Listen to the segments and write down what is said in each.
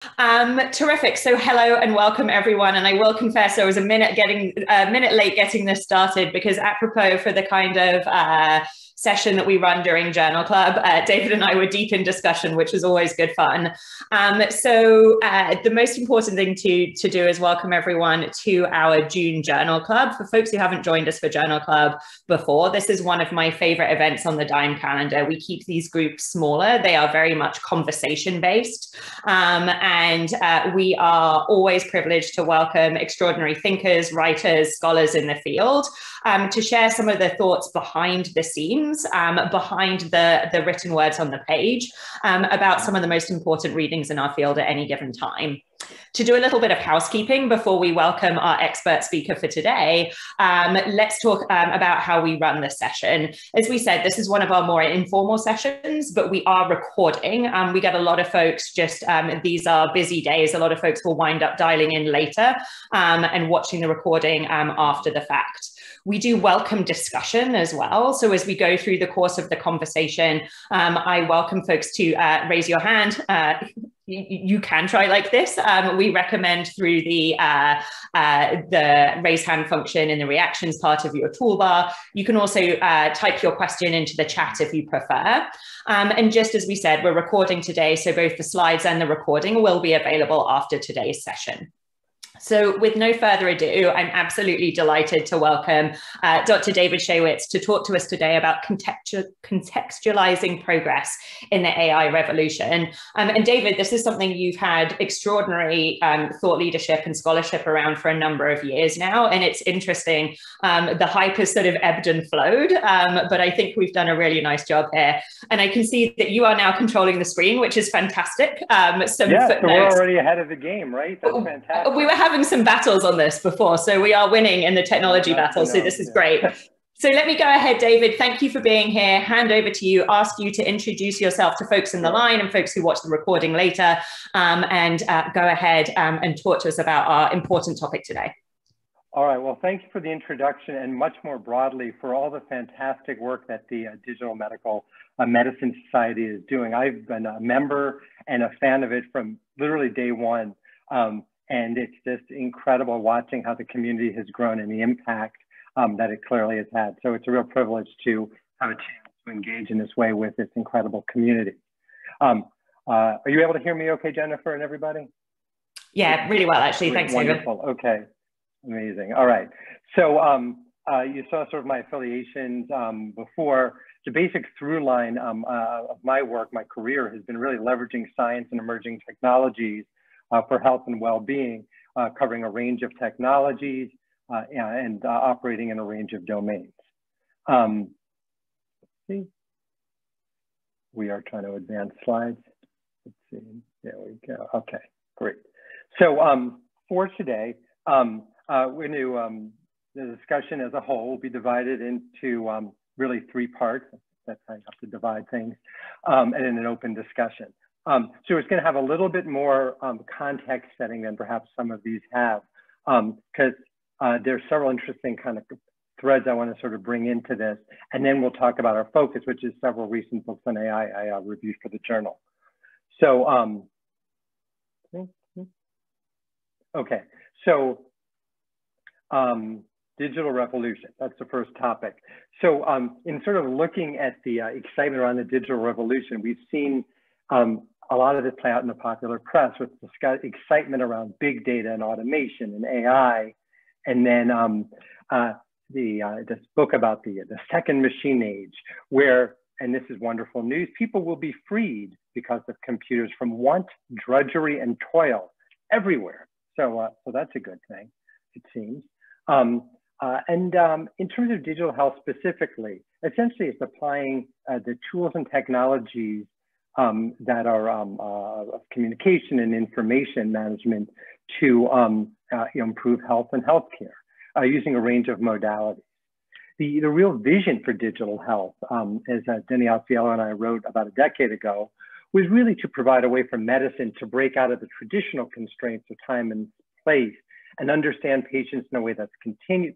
Terrific. So hello and welcome everyone. And I will confess I was a minute late getting this started because apropos for the kind of session that we run during Journal Club, David and I were deep in discussion, which was always good fun. The most important thing to do is welcome everyone to our June Journal Club. For folks who haven't joined us for Journal Club before, this is one of my favorite events on the Dime calendar. We keep these groups smaller. They are very much conversation based. We are always privileged to welcome extraordinary thinkers, writers, scholars in the field to share some of the thoughts behind the scenes, behind the written words on the page, about some of the most important readings in our field at any given time. To do a little bit of housekeeping before we welcome our expert speaker for today, let's talk about how we run this session. As we said, this is one of our more informal sessions, but we are recording. We get a lot of folks these are busy days. A lot of folks will wind up dialing in later and watching the recording after the fact. We do welcome discussion as well. So as we go through the course of the conversation, I welcome folks to raise your hand. You can try like this. We recommend through the raise hand function in the reactions part of your toolbar. You can also type your question into the chat if you prefer. And just as we said, we're recording today, so both the slides and the recording will be available after today's session. So with no further ado, I'm absolutely delighted to welcome Dr. David Shaywitz to talk to us today about contextualizing progress in the AI revolution. And David, this is something you've had extraordinary thought leadership and scholarship around for a number of years now. And it's interesting, the hype has sort of ebbed and flowed, but I think we've done a really nice job here. And I can see that you are now controlling the screen, which is fantastic. Yeah, so we're already ahead of the game, right? That's fantastic. We were having some battles on this before, so we are winning in the technology battle, so this is great. So let me go ahead, David. Thank you for being here. Hand over to you, ask you to introduce yourself to folks in the line and folks who watch the recording later, and go ahead and talk to us about our important topic today. All right, well, thank you for the introduction and much more broadly for all the fantastic work that the Digital Medical Medicine Society is doing. I've been a member and a fan of it from literally day one. And it's just incredible watching how the community has grown and the impact that it clearly has had. So it's a real privilege to have a chance to engage in this way with this incredible community. Are you able to hear me okay, Jennifer and everybody? Yeah, really well, actually. Thanks, David. Wonderful. Okay, amazing. All right. So you saw sort of my affiliations before. The basic through line of my work, my career, has been really leveraging science and emerging technologies for health and well-being, covering a range of technologies and operating in a range of domains. Let's see. We are trying to advance slides. Let's see. There we go. Okay, great. So for today, we're going to, the discussion as a whole will be divided into really three parts. That's how you have to divide things, and in an open discussion. So it's going to have a little bit more context setting than perhaps some of these have, because there's several interesting kind of threads I want to sort of bring into this. And then we'll talk about our focus, which is several recent books on AI I reviewed for the journal. So, okay, so digital revolution, that's the first topic. So in sort of looking at the excitement around the digital revolution, we've seen a lot of this play out in the popular press with excitement around big data and automation and AI. And then this book about the second machine age, where, and this is wonderful news, people will be freed because of computers from want, drudgery, and toil everywhere. So that's a good thing, it seems. In terms of digital health specifically, essentially it's applying the tools and technologies that are of communication and information management to improve health and healthcare using a range of modalities. The real vision for digital health, as Denny Alfiello and I wrote about a decade ago, was really to provide a way for medicine to break out of the traditional constraints of time and place and understand patients in a way that's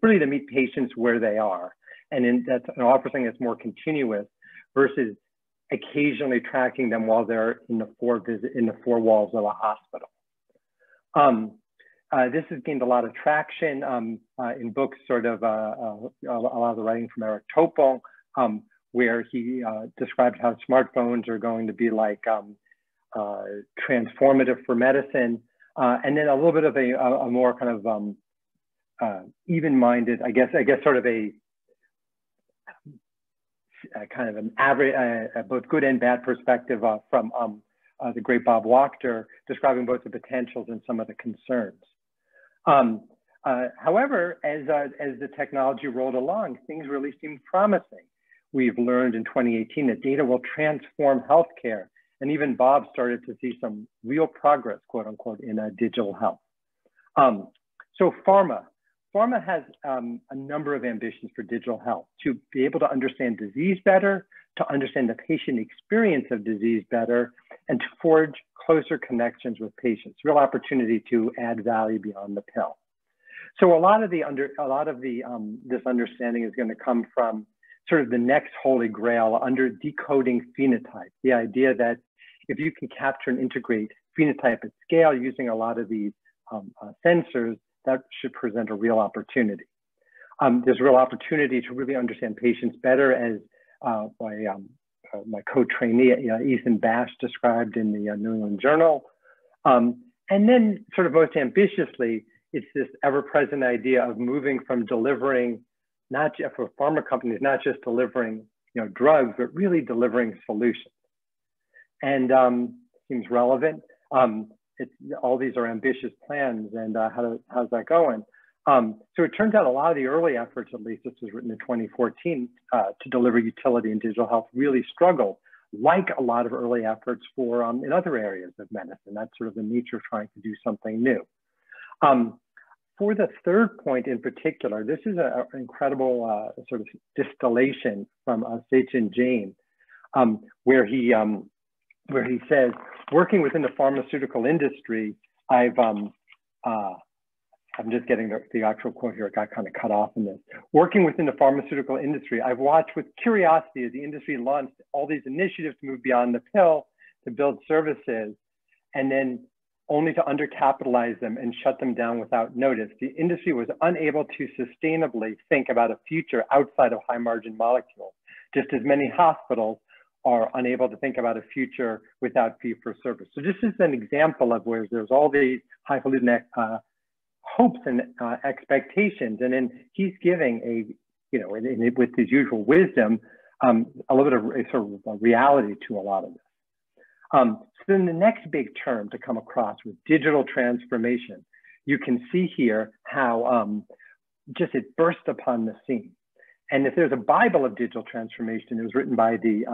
really to meet patients where they are, and offer something that's more continuous versus occasionally tracking them while they're in the four walls of a hospital. This has gained a lot of traction in books, sort of a lot of the writing from Eric Topol, where he described how smartphones are going to be like transformative for medicine, and then a little bit of a more kind of even-minded, I guess sort of a kind of an average, both good and bad perspective from the great Bob Wachter, describing both the potentials and some of the concerns. However, as the technology rolled along, things really seemed promising. We've learned in 2018 that data will transform healthcare, and even Bob started to see some real progress, quote unquote, in digital health. So Pharma has a number of ambitions for digital health: to be able to understand disease better, to understand the patient experience of disease better, and to forge closer connections with patients. Real opportunity to add value beyond the pill. So a lot of this understanding is going to come from sort of the next holy grail under decoding phenotype. The idea that if you can capture and integrate phenotype at scale using a lot of these sensors, that should present a real opportunity. There's a real opportunity to really understand patients better, as my co-trainee Ethan Bash described in the New England Journal. And then sort of most ambitiously, it's this ever-present idea of moving from delivering, not just for pharma companies, not just delivering drugs, but really delivering solutions. And seems relevant. All these are ambitious plans, and how's that going? So it turns out a lot of the early efforts, at least this was written in 2014, to deliver utility in digital health really struggled, like a lot of early efforts for in other areas of medicine. That's sort of the nature of trying to do something new. For the third point in particular, this is an incredible sort of distillation from Sachin Jain, where he says, working within the pharmaceutical industry, I'm just getting the actual quote here. It got kind of cut off in this. Working within the pharmaceutical industry, I've watched with curiosity as the industry launched all these initiatives to move beyond the pill, to build services, and then only to undercapitalize them and shut them down without notice. The industry was unable to sustainably think about a future outside of high margin molecules, just as many hospitals are unable to think about a future without fee for service. So this is an example of where there's all these highfalutin hopes and expectations, and then he's giving with his usual wisdom, a little bit of a sort of a reality to a lot of this. So then the next big term to come across was digital transformation. You can see here how just it burst upon the scene. And if there's a Bible of digital transformation, it was written by the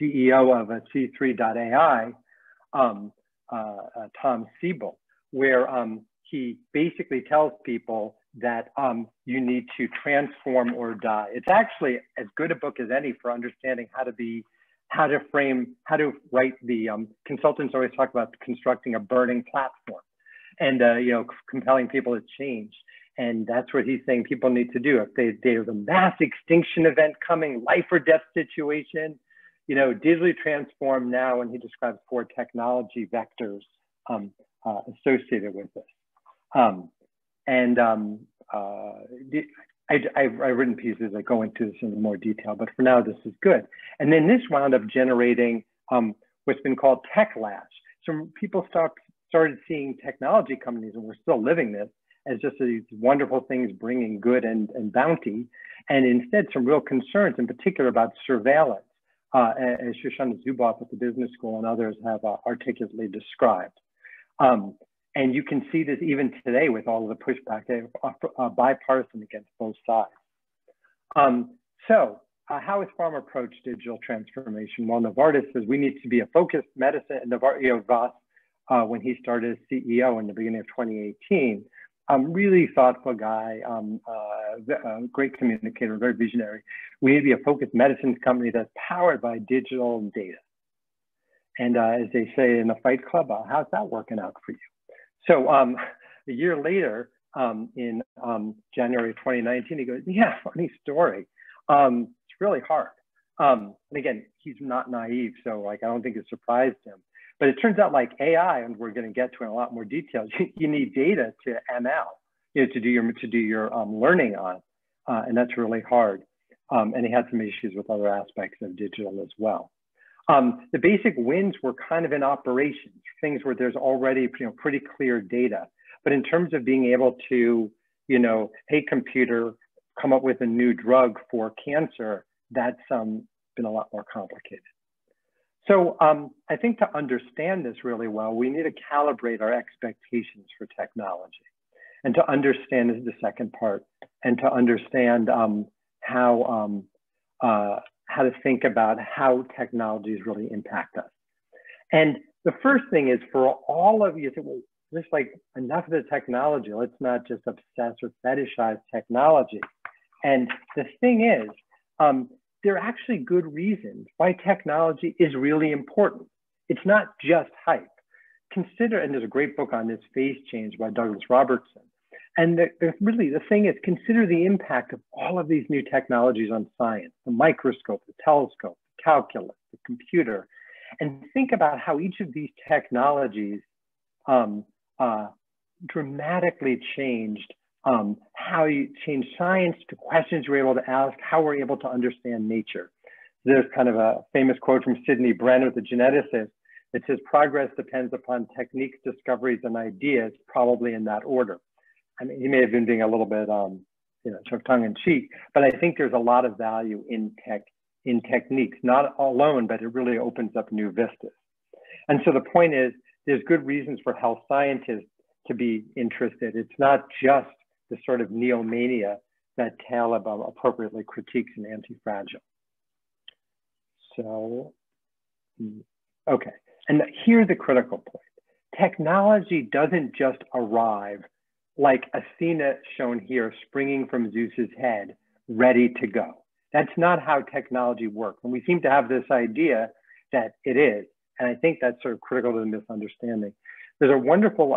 CEO of C3.ai, Tom Siebel, where he basically tells people that you need to transform or die. It's actually as good a book as any for understanding how to write the, consultants always talk about constructing a burning platform and, compelling people to change. And that's what he's saying people need to do. If there's a mass extinction event coming, life or death situation, digitally transform now. And he describes 4 technology vectors associated with this. I've written pieces that go into this in more detail, but for now, this is good. And then this wound up generating what's been called techlash. So people started seeing technology companies, and we're still living this, as just these wonderful things bringing good and bounty, and instead some real concerns, in particular about surveillance, as Shoshana Zuboff at the Business School and others have articulately described. And you can see this even today with all of the pushback, bipartisan against both sides. So how has Pharma approached digital transformation? Well, Novartis says we need to be a focused medicine, and Voss, when he started as CEO in the beginning of 2018, really thoughtful guy, great communicator, very visionary. We need to be a focused medicines company that's powered by digital and data. And as they say in the Fight Club, how's that working out for you? So a year later, in January 2019, he goes, yeah, funny story. It's really hard. And again, he's not naive, so I don't think it surprised him. But it turns out like AI, and we're going to get to in a lot more detail, you need data to ML, to do your learning on, and that's really hard. And he had some issues with other aspects of digital as well. The basic wins were kind of in operations, things where there's already pretty clear data. But in terms of being able to, hey, computer, come up with a new drug for cancer, that's been a lot more complicated. So I think to understand this really well, we need to calibrate our expectations for technology. And to understand is the second part, and to understand how to think about how technologies really impact us. And the first thing is for all of you, well, just like enough of the technology, let's not just obsess or fetishize technology. And the thing is, there are actually good reasons why technology is really important. It's not just hype. Consider, and there's a great book on this, Phase Change by Douglas Robertson. And really the thing is, consider the impact of all of these new technologies on science, the microscope, the telescope, the calculus, the computer, and think about how each of these technologies dramatically changed how you change science to questions we're able to ask, how we're able to understand nature. There's kind of a famous quote from Sidney Brenner, the geneticist, that says, progress depends upon techniques, discoveries, and ideas, probably in that order. I mean, he may have been being a little bit, sort of tongue in cheek, but I think there's a lot of value in techniques, not alone, but it really opens up new vistas. And so the point is, there's good reasons for health scientists to be interested. It's not just the sort of neomania that Taleb appropriately critiques in Anti-Fragile. So, okay, and here's the critical point. Technology doesn't just arrive like Athena shown here, springing from Zeus's head, ready to go. That's not how technology works. And we seem to have this idea that it is. And I think that's sort of critical to the misunderstanding. There's a wonderful,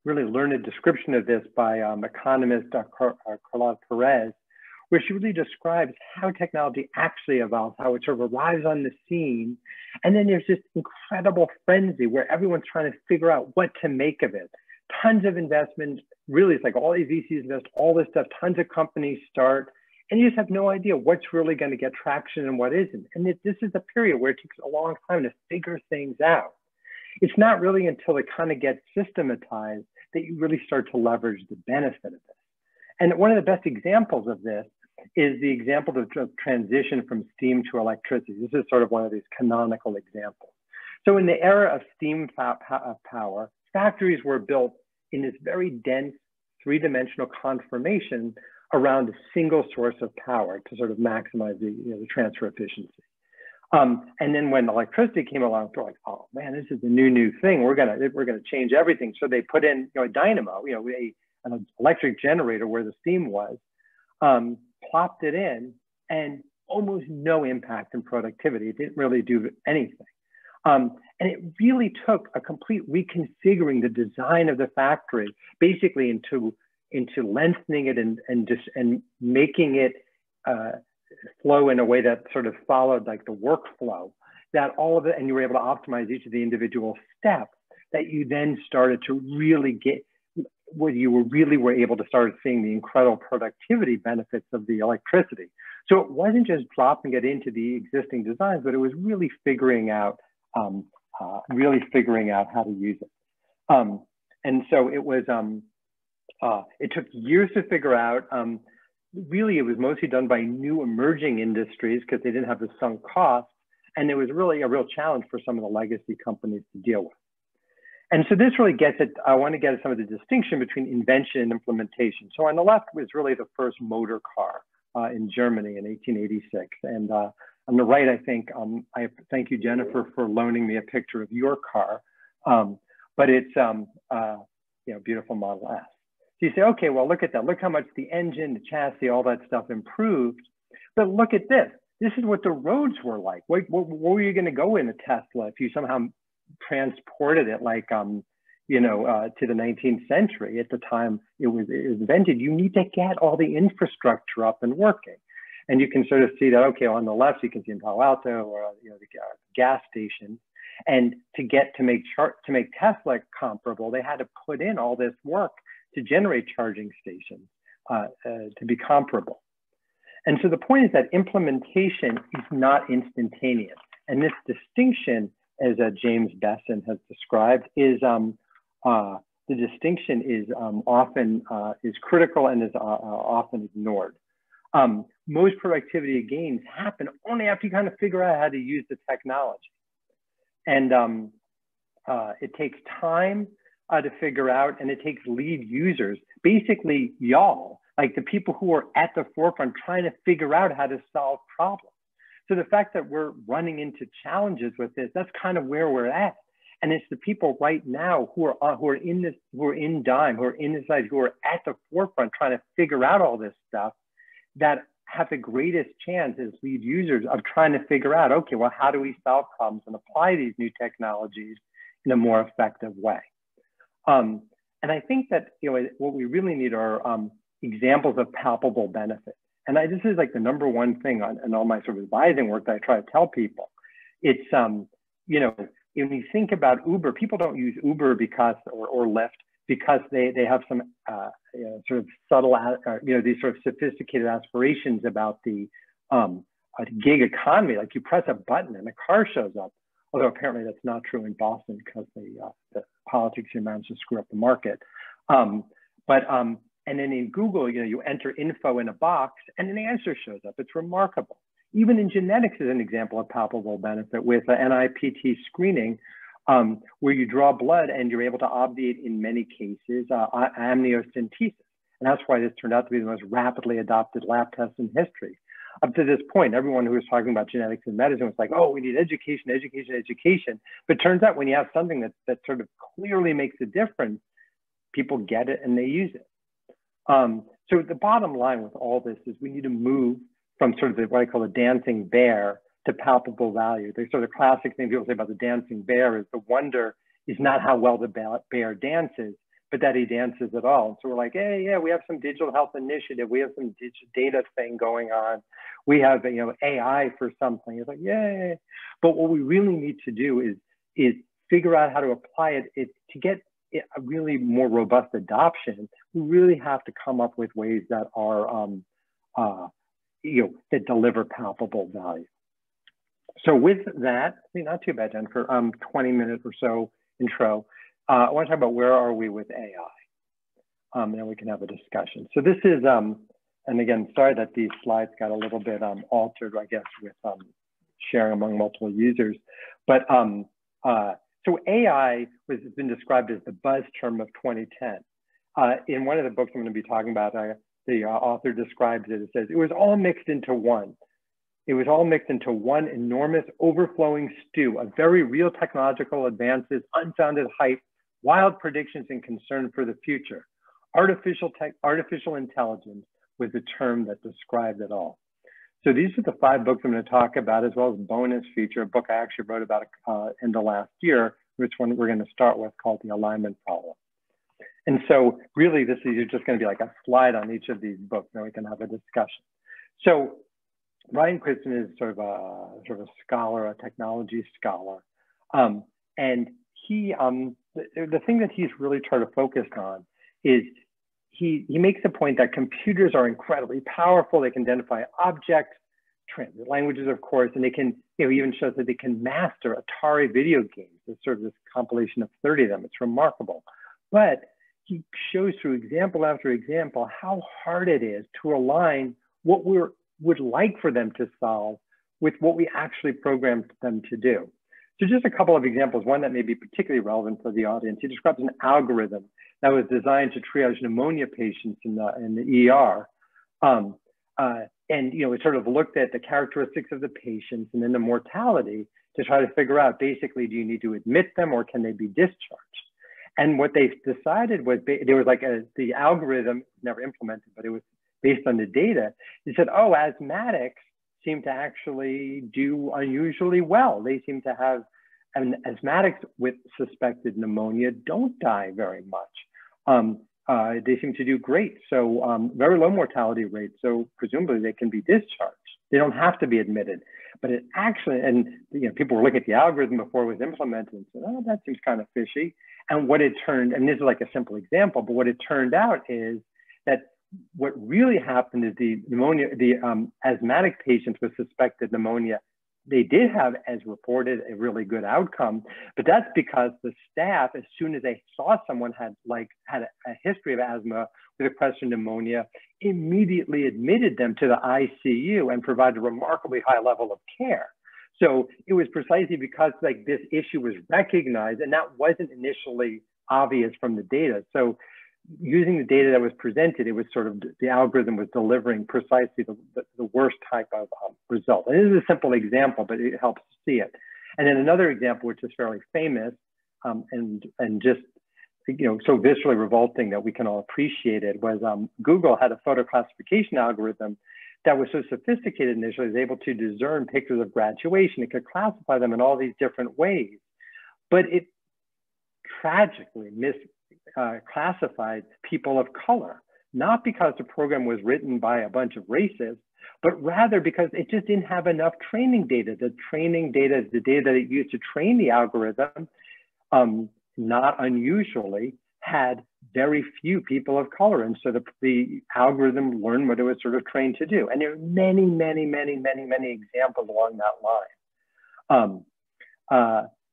really learned description of this by economist Carla Perez, where she really describes how technology actually evolves, how it sort of arrives on the scene. And then there's this incredible frenzy where everyone's trying to figure out what to make of it. Tons of investment, really, it's like all these VCs invest, all this stuff, tons of companies start, and you just have no idea what's really going to get traction and what isn't. And this is a period where it takes a long time to figure things out. It's not really until it kind of gets systematized that you really start to leverage the benefit of this. And one of the best examples of this is the example of transition from steam to electricity. This is sort of one of these canonical examples. So in the era of steam power, factories were built in this very dense three-dimensional conformation around a single source of power to sort of maximize the transfer efficiency. And then when electricity came along, they're like, oh man, this is the new thing. We're gonna change everything. So they put in a dynamo, an electric generator where the steam was, plopped it in, and almost no impact in productivity. It didn't really do anything. And it really took a complete reconfiguring the design of the factory, basically into lengthening it and making it flow in a way that sort of followed like the workflow, that all of it, and you were able to optimize each of the individual steps, that you then started to really get where you really were able to start seeing the incredible productivity benefits of the electricity. So it wasn't just dropping it into the existing designs, but it was really figuring out how to use it. And so it was, it took years to figure out. Really, it was mostly done by new emerging industries because they didn't have the sunk costs. And it was really a real challenge for some of the legacy companies to deal with. And so this really gets at, I want to get at some of the distinction between invention and implementation. So on the left was really the first motor car in Germany in 1886. And on the right, I think, I thank you, Jennifer, for loaning me a picture of your car. But it's, beautiful Model S. So you say, okay, well, look at that. Look how much the engine, the chassis, all that stuff improved. But look at this. This is what the roads were like. Where were you going to go in a Tesla if you somehow transported it like, to the 19th century? At the time it was invented, you need to get all the infrastructure up and working. And you can sort of see that, okay, on the left, you can see in Palo Alto or the gas station. And to make Tesla comparable, they had to put in all this work to generate charging stations to be comparable. And so the point is that implementation is not instantaneous. And this distinction, as James Besson has described, is the distinction is often is critical and is often ignored. Most productivity gains happen only after you kind of figure out how to use the technology. And it takes time to figure out, and it takes lead users, basically y'all, like the people who are at the forefront trying to figure out how to solve problems. So the fact that we're running into challenges with this, that's kind of where we're at. And it's the people right now who are in this, who are in DIME, who are in this side, who are at the forefront trying to figure out all this stuff, that have the greatest chance as lead users of trying to figure out, okay, well, how do we solve problems and apply these new technologies in a more effective way? And I think that, you know, what we really need are examples of palpable benefit. And this is like the number one thing in all my sort of advising work that I try to tell people. It's, you know, when you think about Uber, people don't use Uber because, or Lyft, because they have some you know, sort of subtle, you know, these sort of sophisticated aspirations about the gig economy. Like you press a button and a car shows up. Although apparently that's not true in Boston because the politics here managed to screw up the market. And then in Google, you know, you enter info in a box and an answer shows up. It's remarkable. Even in genetics is an example of palpable benefit with NIPT screening, where you draw blood and you're able to obviate in many cases amniocentesis. And that's why this turned out to be the most rapidly adopted lab test in history. Up to this point, everyone who was talking about genetics and medicine was like, oh, we need education, education, education. But it turns out when you have something that sort of clearly makes a difference, people get it and they use it. So the bottom line with all this is we need to move from sort of what I call the dancing bear to palpable value. There's sort of classic thing people say about the dancing bear is the wonder is not how well the bear dances, but that he dances at all. And so we're like, hey, yeah, we have some digital health initiative. We have some digital data thing going on. We have, you know, AI for something. It's like, yay. But what we really need to do is figure out how to apply it to get a really more robust adoption. We really have to come up with ways that are, you know, that deliver palpable value. So with that, I mean, not too bad, Jennifer, 20-minute or so intro. I want to talk about where are we with AI, and then we can have a discussion. So this is, and again, sorry that these slides got a little bit altered, I guess, with sharing among multiple users. But so AI has been described as the buzz term of 2010. In one of the books I'm going to be talking about, the author describes it. It says, it was all mixed into one. It was all mixed into one enormous overflowing stew of very real technological advances, unfounded hype, wild predictions, and concern for the future. Artificial intelligence was the term that described it all. So these are the 5 books I'm going to talk about, as well as bonus feature, a book I actually wrote about in the last year, which one we're going to start with, called The Alignment Problem. And so really this is just going to be like a slide on each of these books, and we can have a discussion. So Ryan Christen is sort of a scholar, a technology scholar. And he, the thing that he's really trying to focus on is he makes the point that computers are incredibly powerful. They can identify objects, translate languages, of course, and they can, you know, he even shows that they can master Atari video games. There's sort of this compilation of 30 of them. It's remarkable. But he shows through example after example how hard it is to align what we would like for them to solve with what we actually programmed them to do. So just a couple of examples, one that may be particularly relevant for the audience. He describes an algorithm that was designed to triage pneumonia patients in the ER. And you know, it sort of looked at the characteristics of the patients and then the mortality to try to figure out, basically, do you need to admit them or can they be discharged? And what they decided was, there was like the algorithm, never implemented, but it was based on the data. They said, oh, asthmatics seem to actually do unusually well. They seem to have, and asthmatics with suspected pneumonia don't die very much. They seem to do great. So very low mortality rate. So presumably they can be discharged. They don't have to be admitted. But it actually, and people were looking at the algorithm before it was implemented and said, oh, that seems kind of fishy. And what it turned, and this is like a simple example, but what it turned out is that what really happened is the asthmatic patients with suspected pneumonia, they did have, as reported, a really good outcome, but that's because the staff, as soon as they saw someone had a history of asthma with a question of pneumonia, immediately admitted them to the ICU and provided a remarkably high level of care. So it was precisely because this issue was recognized, and that wasn't initially obvious from the data. So using the data that was presented, it was sort of, the algorithm was delivering precisely the worst type of result. And this is a simple example, but it helps to see it. And then another example, which is fairly famous and just so viscerally revolting that we can all appreciate it, was Google had a photo classification algorithm that was so sophisticated initially, it was able to discern pictures of graduation. It could classify them in all these different ways, but it tragically classified people of color, not because the program was written by a bunch of racists, but rather because it just didn't have enough training data. The training data is the data that it used to train the algorithm, not unusually, had very few people of color. And so the algorithm learned what it was sort of trained to do. And there are many, many, many, many, many examples along that line.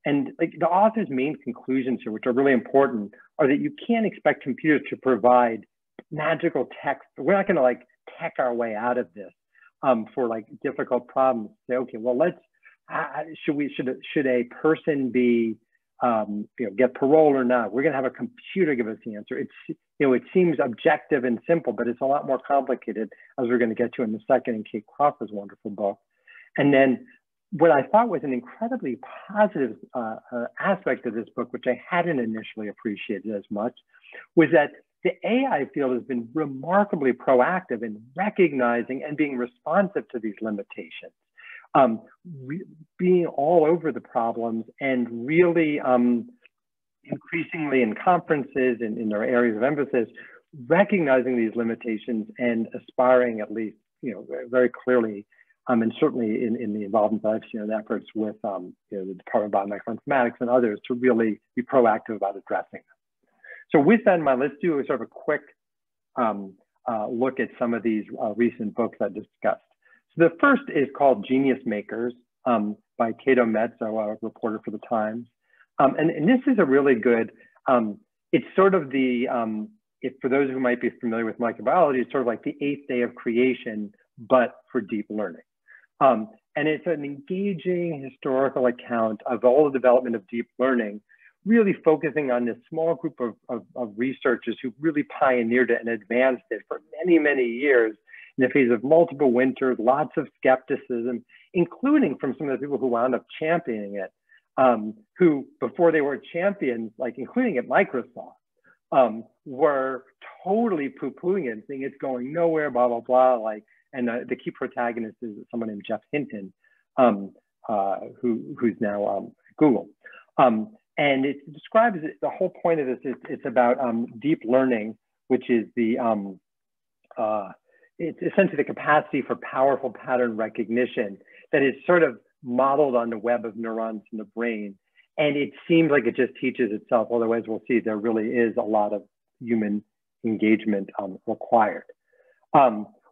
And the author's main conclusions here, which are really important, are that you can't expect computers to provide magical text. We're not going to tech our way out of this for difficult problems. Say, okay, well, should a person be get parole or not? We're going to have a computer give us the answer. It seems objective and simple, but it's a lot more complicated, as we're going to get to in a second in Kate Crawford's wonderful book. And then what I thought was an incredibly positive aspect of this book, which I hadn't initially appreciated as much, was that the AI field has been remarkably proactive in recognizing and being responsive to these limitations, being all over the problems and really increasingly in conferences and in their areas of emphasis, recognizing these limitations and aspiring, at least, very clearly, and certainly in the involvement that I've seen in efforts with the Department of Biomedical Informatics and others to really be proactive about addressing them. So with that in mind, let's do a sort of a quick look at some of these recent books I discussed. So the first is called Genius Makers by Cato Mezzo, a reporter for the Times. And this is a really good, it's sort of for those who might be familiar with microbiology, it's sort of like the 8th day of creation, but for deep learning. And it's an engaging historical account of all the development of deep learning, really focusing on this small group of researchers who really pioneered it and advanced it for many, many years in the face of multiple winters, lots of skepticism, including from some of the people who wound up championing it, who before they were champions, including at Microsoft, were totally poo-pooing it and saying it's going nowhere, blah, blah, blah. And the key protagonist is someone named Jeff Hinton, who's now Google. And it describes the whole point of this is it's about deep learning, which is it's essentially the capacity for powerful pattern recognition that is sort of modeled on the web of neurons in the brain. And it seems like it just teaches itself, although as we'll see, there really is a lot of human engagement required.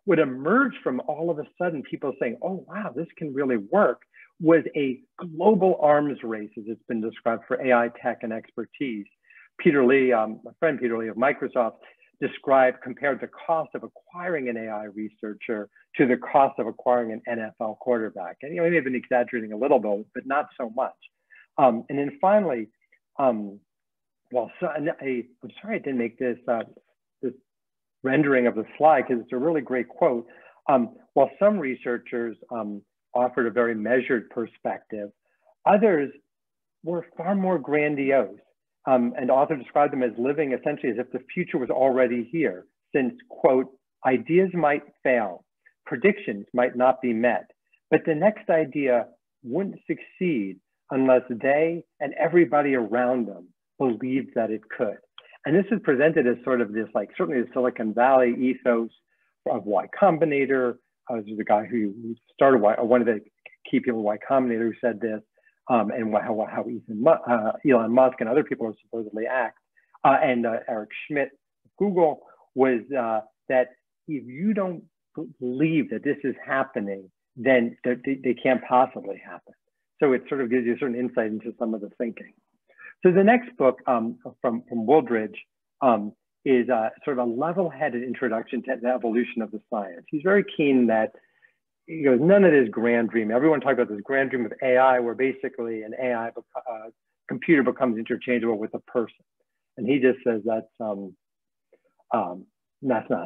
What emerged from all of a sudden people saying, oh, wow, this can really work, was a global arms race, as it's been described, for AI tech and expertise. Peter Lee, my friend Peter Lee of Microsoft, compared the cost of acquiring an AI researcher to the cost of acquiring an NFL quarterback. And he may have been exaggerating a little bit, but not so much. And then finally, I'm sorry I didn't make this rendering of the slide because it's a really great quote. While some researchers offered a very measured perspective, others were far more grandiose. And the author described them as living essentially as if the future was already here, since, quote, ideas might fail, predictions might not be met, but the next idea wouldn't succeed unless they and everybody around them believed that it could. And this is presented as sort of this, certainly the Silicon Valley ethos of Y Combinator. This is the guy who started one of the key people, Y Combinator, who said this, and how Elon Musk and other people are supposedly act, and Eric Schmidt of Google, was that if you don't believe that this is happening, then they can't possibly happen. So it sort of gives you a certain insight into some of the thinking. So the next book from Wooldridge is sort of a level-headed introduction to the evolution of the science. He's very keen that, he goes, none of this grand dream. Everyone talks about this grand dream of AI, where basically an AI computer becomes interchangeable with a person. And he just says that's not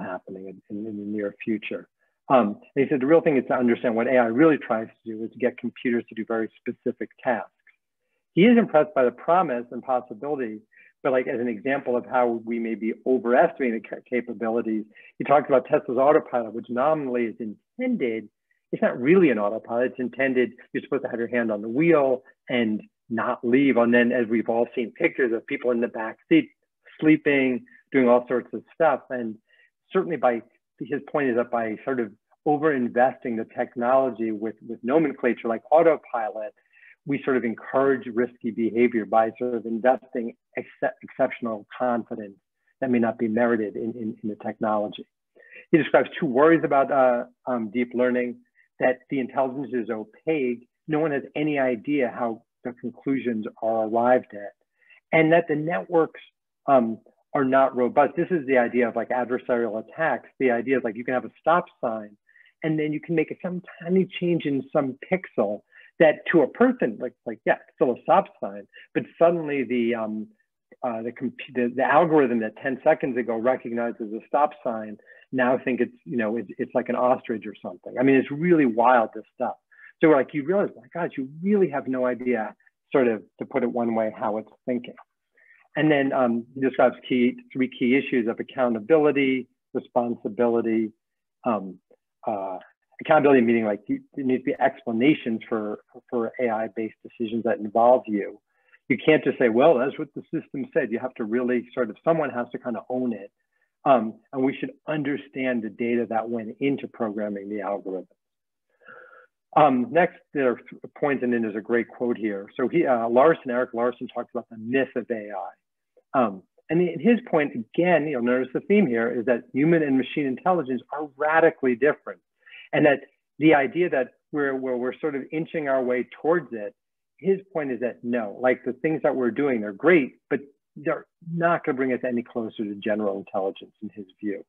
happening in the near future. And he said the real thing is to understand what AI really tries to do is to get computers to do very specific tasks. He is impressed by the promise and possibility, but like as an example of how we may be overestimating the capabilities, he talks about Tesla's autopilot, which nominally is intended, it's not really an autopilot, it's intended, you're supposed to have your hand on the wheel and not leave. And then as we've all seen pictures of people in the back seat, sleeping, doing all sorts of stuff. And certainly his point is that by sort of over-investing the technology with nomenclature like autopilot, we sort of encourage risky behavior by sort of investing exceptional confidence that may not be merited in the technology. He describes two worries about deep learning: that the intelligence is opaque, no one has any idea how the conclusions are arrived at, and that the networks are not robust. This is the idea of like adversarial attacks. The idea is like you can have a stop sign and then you can make some tiny change in some pixel that to a person, like yeah, it's still a stop sign, but suddenly the algorithm that 10 seconds ago recognized as a stop sign now think it's, you know, it's like an ostrich or something. I mean, it's really wild, this stuff. So we're like, you realize, my God, you really have no idea, sort of, to put it one way, how it's thinking. And then he describes three key issues of accountability, responsibility, accountability meaning like there needs to be explanations for AI-based decisions that involve you. You can't just say, well, that's what the system said. You have to really sort of, someone has to kind of own it. And we should understand the data that went into programming the algorithm. Next, there are points, and then there's a great quote here. So Eric Larson talks about the myth of AI. And his point, again, you'll notice the theme here, is that human and machine intelligence are radically different. And that the idea that we're sort of inching our way towards it, his point is that no, like the things that we're doing, they're great, but they're not going to bring us any closer to general intelligence in his view.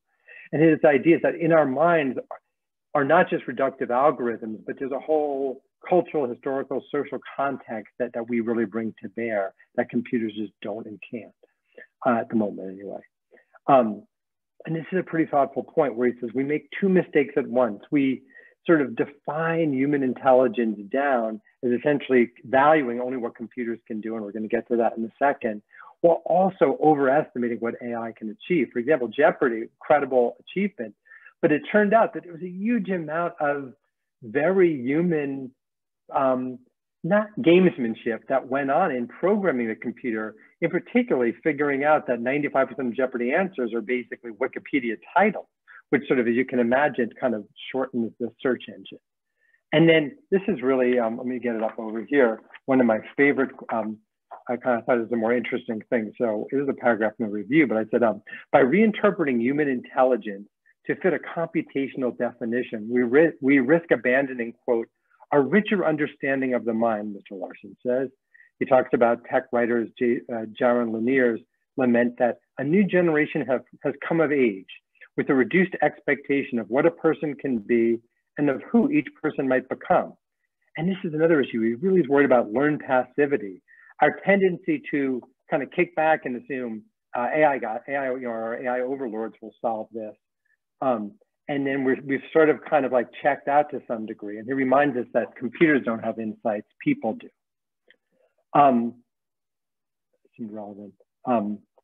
And his idea is that in our minds are not just reductive algorithms, but there's a whole cultural, historical, social context that we really bring to bear that computers just don't and can't at the moment anyway. And this is a pretty thoughtful point where he says, we make two mistakes at once. We sort of define human intelligence down as essentially valuing only what computers can do, and we're going to get to that in a second, while also overestimating what AI can achieve. For example, Jeopardy, incredible achievement, but it turned out that there was a huge amount of very human, not gamesmanship, that went on in programming the computer, in particularly figuring out that 95% of Jeopardy answers are basically Wikipedia titles, which sort of, as you can imagine, kind of shortens the search engine. And then this is really, let me get it up over here, one of my favorite, I kind of thought it was a more interesting thing. So it was a paragraph in the review, but I said, by reinterpreting human intelligence to fit a computational definition, we risk abandoning, quote, a richer understanding of the mind, Mr. Larson says. He talks about tech writers Jaron Lanier's lament that a new generation has come of age with a reduced expectation of what a person can be and of who each person might become. And this is another issue. He really is worried about learned passivity. Our tendency to kind of kick back and assume AI, our AI overlords will solve this. And then we've sort of kind of like checked out to some degree. And he reminds us that computers don't have insights, people do. Seems relevant.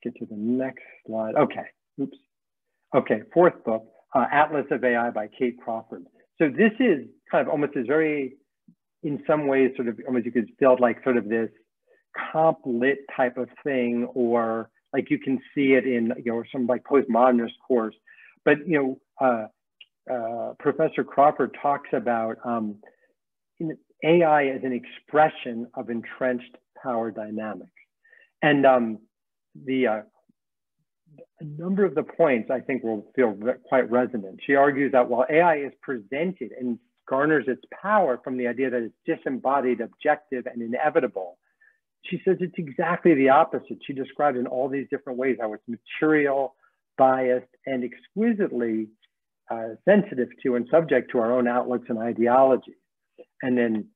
Get to the next slide. Okay, oops. Okay, fourth book, Atlas of AI by Kate Crawford. So this is kind of almost this very, in some ways, sort of almost you could feel like sort of this comp lit type of thing, or like you can see it in, you know, some like postmodernist course. But, you know, Professor Crawford talks about AI as an expression of entrenched power dynamics. And a number of the points I think will feel quite resonant. She argues that while AI is presented and garners its power from the idea that it's disembodied, objective, and inevitable, she says it's exactly the opposite. She described in all these different ways how it's material, biased, and exquisitely sensitive to and subject to our own outlooks and ideologies. And then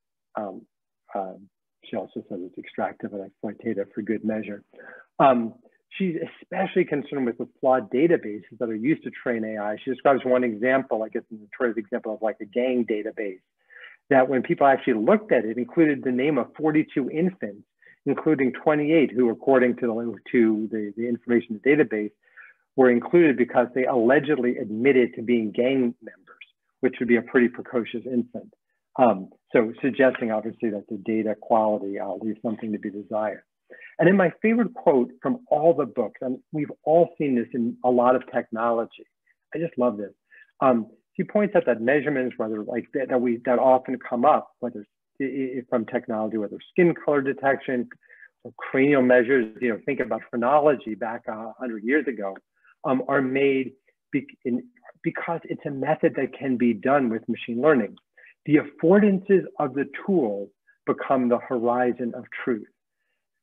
she also says it's extractive and exploitative for good measure. She's especially concerned with the flawed databases that are used to train AI. She describes one example, I guess, a notorious example of like a gang database, that when people actually looked at it, included the name of 42 infants, including 28 who, according to the information in the database, were included because they allegedly admitted to being gang members, which would be a pretty precocious infant. So suggesting obviously that the data quality leaves something to be desired. And then my favorite quote from all the books, and we've all seen this in a lot of technology. I just love this. She points out that measurements, whether like that often come up, whether from technology, whether skin color detection or cranial measures, think about phrenology back 100 years ago, are made because it's a method that can be done with machine learning. The affordances of the tools become the horizon of truth.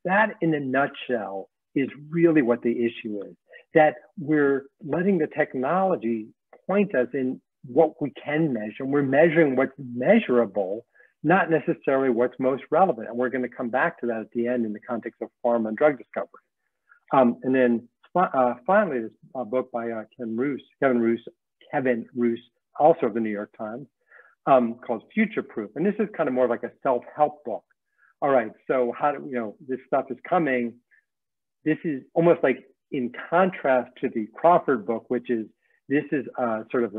That, in a nutshell, is really what the issue is, that we're letting the technology point us in what we can measure. And we're measuring what's measurable, not necessarily what's most relevant. And we're going to come back to that at the end in the context of pharma and drug discovery. And then finally, this book by Kevin Roose, also of the New York Times, called Futureproof. And this is kind of more like a self-help book. All right, so how do this stuff is coming? This is almost like in contrast to the Crawford book, which is, this is sort of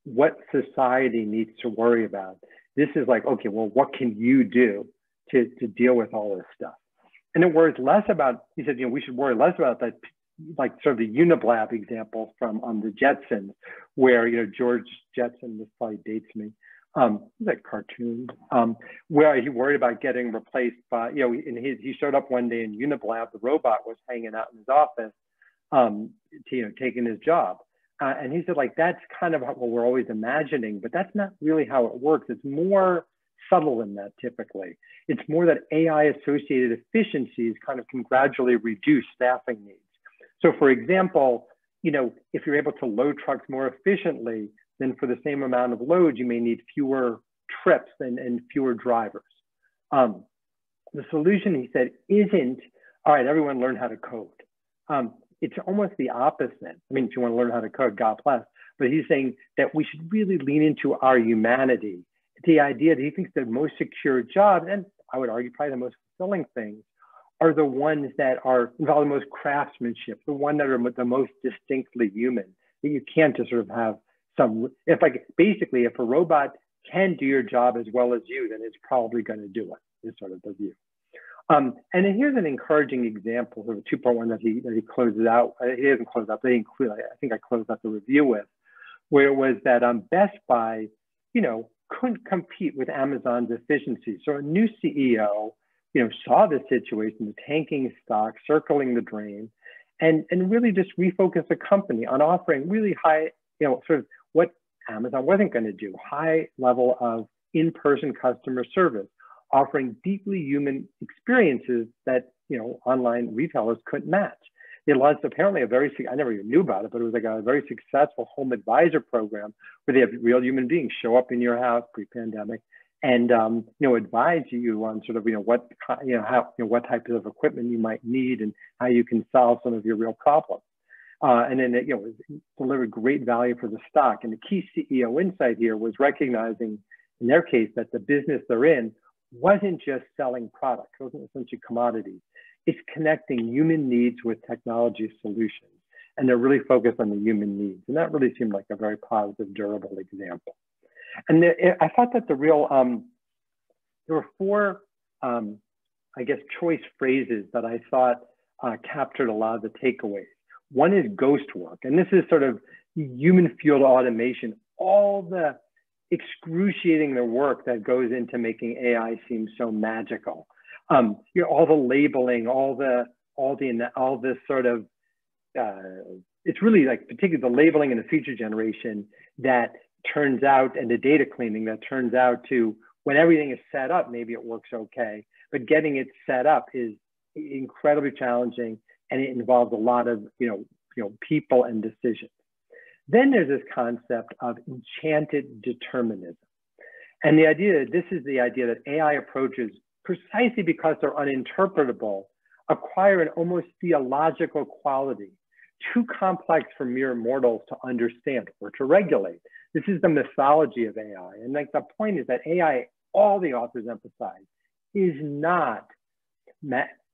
what society needs to worry about. This is like, okay, well, what can you do to deal with all this stuff? And it worries less about, he said, we should worry less about that, like sort of the Uniblab example from the Jetsons, where, George Jetson, this probably dates me, that cartoon, where he worried about getting replaced by, he showed up one day in Uniblab, the robot was hanging out in his office, taking his job. And he said, like, that's kind of what we're always imagining, but that's not really how it works. It's more subtle than that typically. It's more that AI-associated efficiencies kind of can gradually reduce staffing needs. So for example, if you're able to load trucks more efficiently, then for the same amount of load, you may need fewer trips and fewer drivers. The solution, he said, isn't, all right, everyone learn how to code. It's almost the opposite. I mean, if you want to learn how to code, God bless, but he's saying that we should really lean into our humanity. The idea that he thinks the most secure jobs, and I would argue probably the most fulfilling things, are the ones that involve the most craftsmanship, the ones that are the most distinctly human, that you can't just sort of have basically if a robot can do your job as well as you, then it's probably going to do it, is sort of the view. And then here's an encouraging example of a two-part one that he closes out. He doesn't close out, but he includes, I think I closed out the review with, where it was that Best Buy, couldn't compete with Amazon's efficiency. So a new CEO, saw the situation, the tanking stock, circling the drain, and really just refocused the company on offering really high, sort of what Amazon wasn't going to do, high level of in-person customer service, offering deeply human experiences that, online retailers couldn't match. They launched apparently I never even knew about it, but it was like a very successful home advisor program where they have real human beings show up in your house pre-pandemic and, advise you on sort of, what types of equipment you might need and how you can solve some of your real problems. And then, it delivered great value for the stock. And the key CEO insight here was recognizing, in their case, that the business they're in wasn't just selling products, it wasn't essentially commodities. It's connecting human needs with technology solutions. And they're really focused on the human needs. And that really seemed like a very positive, durable example. And I thought that the real, there were four, I guess, choice phrases that I thought captured a lot of the takeaways. One is ghost work. And this is sort of human fueled automation. All the excruciating the work that goes into making AI seem so magical. You know, all the labeling, all this sort of, it's really like particularly the labeling and the feature generation that turns out, and the data cleaning that turns out to, when everything is set up, maybe it works okay, but getting it set up is incredibly challenging, and it involves a lot of people and decisions. Then there's this concept of enchanted determinism. And the idea, this is the idea that AI approaches, precisely because they're uninterpretable, acquire an almost theological quality, too complex for mere mortals to understand or to regulate. This is the mythology of AI. And like the point is that AI, all the authors emphasize, is not,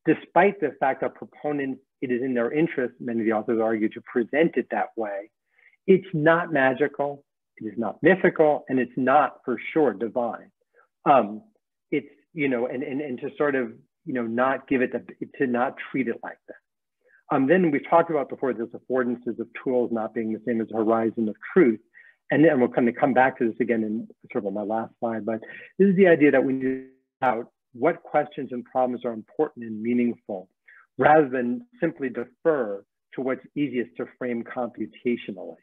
despite the fact that proponents, it is in their interest, many of the authors argue, to present it that way. It's not magical, it is not mythical, and it's not for sure divine. It's, and to sort of, not give it, to not treat it like that. Then we talked about before, there's affordances of tools not being the same as the horizon of truth. And then we'll kind of come back to this again in sort of on my last slide, but this is the idea that we need out what questions and problems are important and meaningful, rather than simply defer to what's easiest to frame computationally.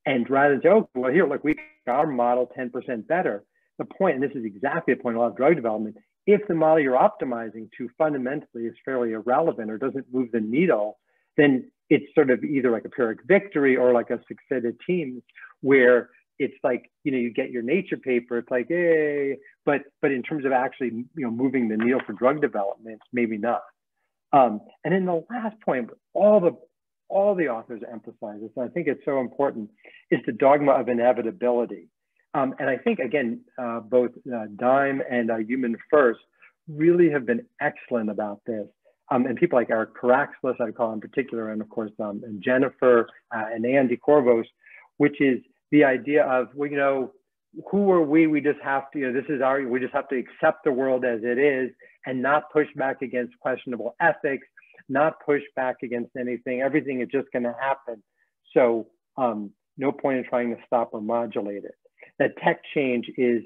And rather than say, oh, well, here, look, we got our model 10% better. The point, and this is exactly the point of a lot of drug development, if the model you're optimizing to fundamentally is fairly irrelevant or doesn't move the needle, then it's sort of either like a Pyrrhic victory or like a succeeded teams, where it's like, you get your Nature paper, it's like, hey, but in terms of actually, moving the needle for drug development, maybe not. And then the last point, all the authors emphasize this, and I think it's so important, is the dogma of inevitability. And I think, again, both Dime and Human First really have been excellent about this. And people like Eric Paraxlis, I call in particular, and of course, and Jennifer and Andy Corvos, which is the idea of, well, who are we? We just have to, we just have to accept the world as it is and not push back against questionable ethics, not push back against anything. Everything is just going to happen. So no point in trying to stop or modulate it. That tech change is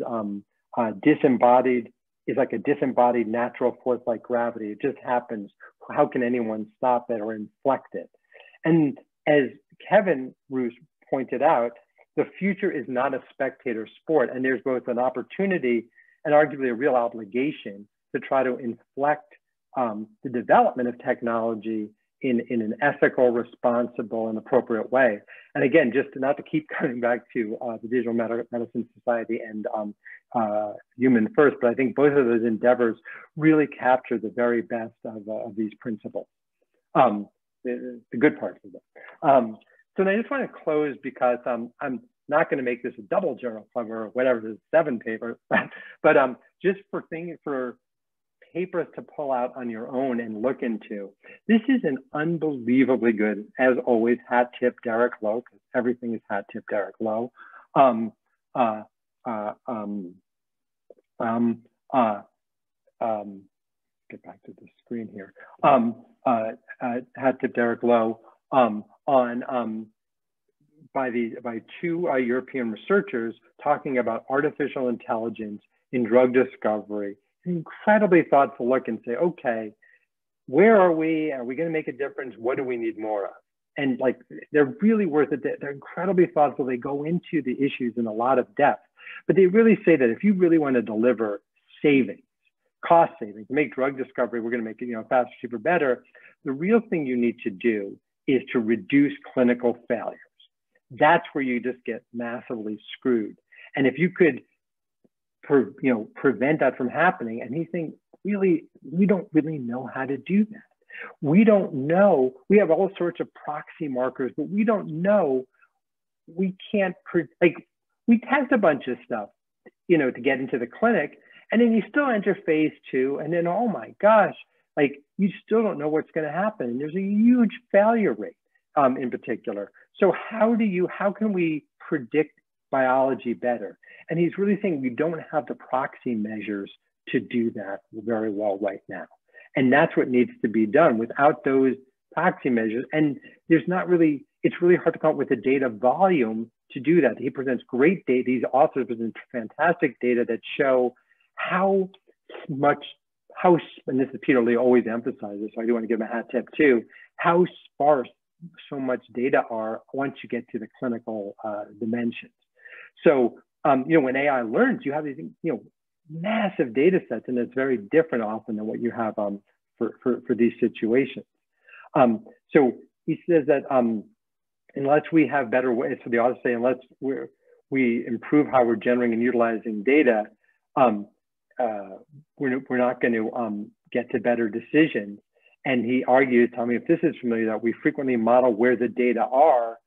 disembodied, is like a disembodied natural force like gravity. It just happens. How can anyone stop it or inflect it? And as Kevin Roose pointed out, the future is not a spectator sport, and there's both an opportunity and arguably a real obligation to try to inflect the development of technology in an ethical, responsible, and appropriate way. And again, just not to keep coming back to the Digital Medicine Society and Human First, but I think both of those endeavors really capture the very best of these principles, the good parts of them. So I just want to close because I'm not going to make this a double journal club or whatever, the 7 papers, but just for papers to pull out on your own and look into. This is an unbelievably good, as always, hat tip Derek Lowe, because everything is hat tip Derek Lowe. Get back to the screen here. Hat tip Derek Lowe by 2 European researchers talking about artificial intelligence in drug discovery. Incredibly thoughtful look and say, okay, where are we? Are we going to make a difference? What do we need more of? And like, they're really worth it. They're incredibly thoughtful. They go into the issues in a lot of depth, but they really say that if you really want to deliver savings, cost savings, make drug discovery, we're going to make it, faster, cheaper, better. The real thing you need to do is to reduce clinical failures. That's where you just get massively screwed. And if you could prevent that from happening. And he's saying, really, we don't really know how to do that. We don't know. We have all sorts of proxy markers, but we don't know. We can't, we test a bunch of stuff, to get into the clinic, and then you still enter phase 2, and then, oh my gosh, you still don't know what's going to happen. And there's a huge failure rate in particular. So how can we predict biology better? And he's really saying we don't have the proxy measures to do that very well right now. And that's what needs to be done. Without those proxy measures, and there's not really, it's really hard to come up with the data volume to do that. He presents great data. These authors present fantastic data that show how much, and this is Peter Lee always emphasizes, so I do want to give him a hat tip too, how sparse so much data are once you get to the clinical dimensions. So, when AI learns, you have these, massive data sets, and it's very different often than what you have for these situations. So he says that unless we have better ways, so the authors say, unless we improve how we're generating and utilizing data, we're not going to get to better decisions. And he argued, tell me if this is familiar, that we frequently model where the data are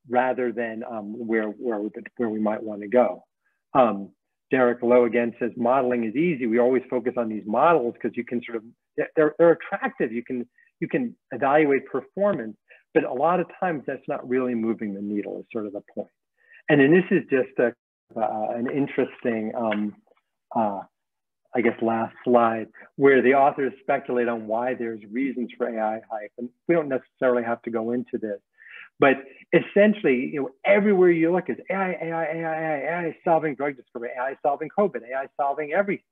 rather than where we might want to go. Derek Lowe again says modeling is easy. We always focus on these models because you can sort of, they're attractive. You can evaluate performance, but a lot of times that's not really moving the needle is sort of the point. And then this is just an interesting, I guess, last slide, where the authors speculate on why there's reasons for AI hype. And we don't necessarily have to go into this, but essentially, everywhere you look is AI solving drug discovery, AI solving COVID, AI solving everything.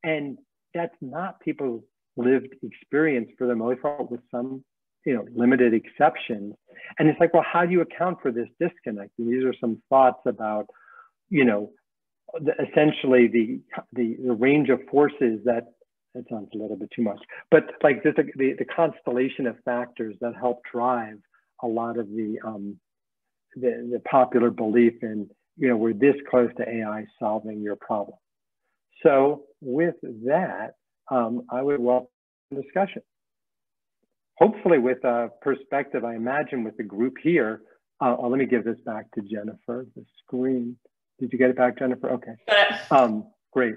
And that's not people's lived experience for the most part, with some, limited exceptions. And it's like, well, how do you account for this disconnect? And these are some thoughts about, essentially the range of forces that sounds a little bit too much, but like just the constellation of factors that help drive a lot of the popular belief in, we're this close to AI solving your problem. So with that, I would welcome discussion. Hopefully with a perspective, I imagine with the group here, let me give this back to Jennifer, the screen. Did you get it back, Jennifer? Okay. Great.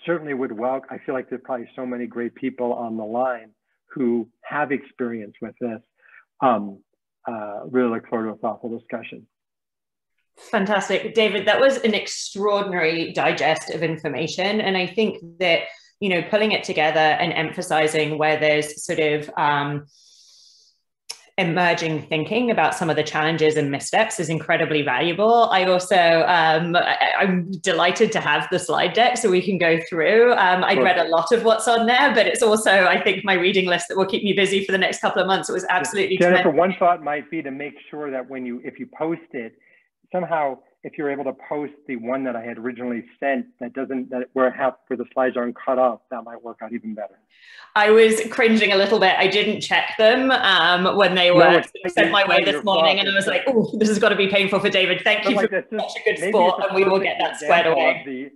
Certainly would welcome, I feel like there's probably so many great people on the line who have experience with this. Really look forward to a thoughtful discussion. Fantastic. David, that was an extraordinary digest of information. And I think that, pulling it together and emphasizing where there's sort of emerging thinking about some of the challenges and missteps is incredibly valuable. I also, I'm delighted to have the slide deck so we can go through. I read a lot of what's on there, but it's also, I think, my reading list that will keep me busy for the next couple of months. It was absolutely Jennifer, tremendous. one thought might be to make sure that if you post it, somehow, if you're able to post the one that I had originally sent where the slides aren't cut off, that might work out even better. I was cringing a little bit. I didn't check them when they were sent my way this morning, and I was like, oh, this has got to be painful for David. Thank you for such a good sport, and we will get that squared away.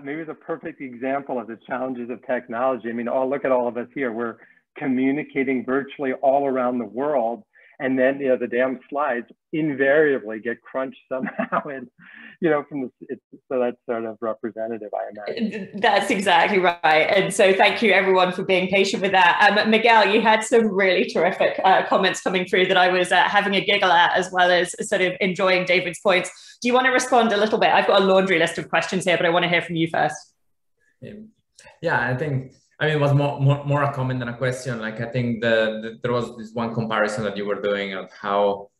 Maybe it's a perfect example of the challenges of technology. I mean, look at all of us here. We're communicating virtually all around the world. And then, the damn slides invariably get crunched somehow. And, so that's sort of representative, I imagine. That's exactly right. And so thank you, everyone, for being patient with that. Miguel, you had some really terrific comments coming through that I was having a giggle at, as well as sort of enjoying David's points. Do you want to respond a little bit? I've got a laundry list of questions here, but I want to hear from you first. Yeah, I think, it was more a comment than a question. Like, I think there was this one comparison that you were doing of how,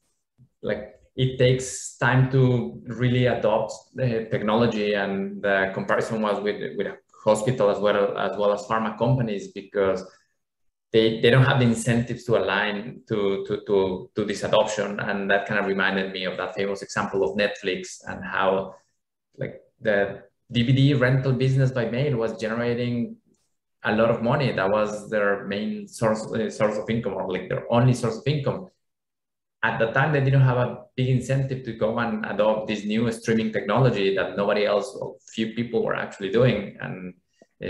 it takes time to really adopt the technology, and the comparison was with a hospital as well as pharma companies, because they don't have the incentives to align to this adoption. And that kind of reminded me of that famous example of Netflix, and how the DVD rental business by mail was generating a lot of money. That was their main source of income, or their only source of income. At the time, they didn't have a big incentive to go and adopt this new streaming technology that nobody else, or few people, were actually doing. And